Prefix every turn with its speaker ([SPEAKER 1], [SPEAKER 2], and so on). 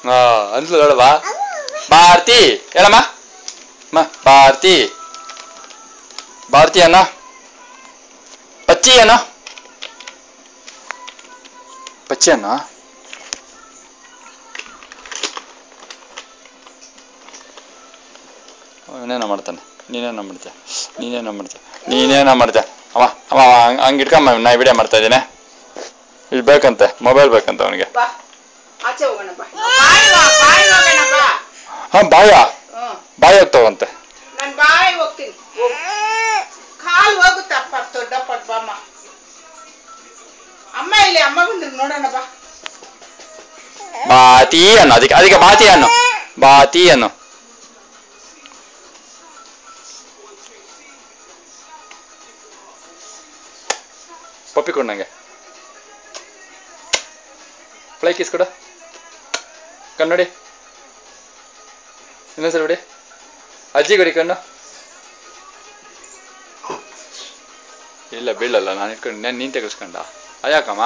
[SPEAKER 1] ಹಾ ಅಂದ್ಲು ನೋಡವಾ ಭಾರತಿ ಹೇಳಮ್ಮ ಭಾರತಿ ಭಾರತಿ ಅನ್ನ ಪಚ್ಚಿ ಅನ್ನ ಪಚ್ಚಿ ಅನ್ನ ನೀನೇನ ಮಾಡ್ತಾನೆ ನೀನೇನ ಮಾಡ್ತೀಯ ಅಮ್ಮ ಅಮ್ಮ ಹಂಗೆ ಇಟ್ಕಮ್ಮ ನಾ ವಿಡಿಯೋ ಮಾಡ್ತಾ ಇದ್ದೀನಿ ಇದು ಬೇಕಂತೆ ಮೊಬೈಲ್ ಬೇಕಂತ ಅವನಿಗೆ ಹಾ ಬಾಯ ಹೋಗ್ತಾವಂತೆ ಬಾತಿ ಅನ್ನು ಅದಕ್ಕೆ ಬಾತಿ ಅನ್ನು ಪಪ್ಪಿ ಕೊಡು ನಂಗೆ ಫ್ಲೈ ಕಿಸ್ ಕೊಡು ಕಣ್ಣು ಇನ್ನೊಂದ್ಸರಿ ಬಿಡಿ ಅಜ್ಜಿ ಕೊಡಿ ಕಣ್ಣು ಇಲ್ಲ ಬೀಳಲ್ಲ ನಾನು ಇಟ್ಕೊಂಡು ನೀನು ತೆಗೆಸ್ಕೊಂಡ ಅಯ್ಯಾಕಮ್ಮ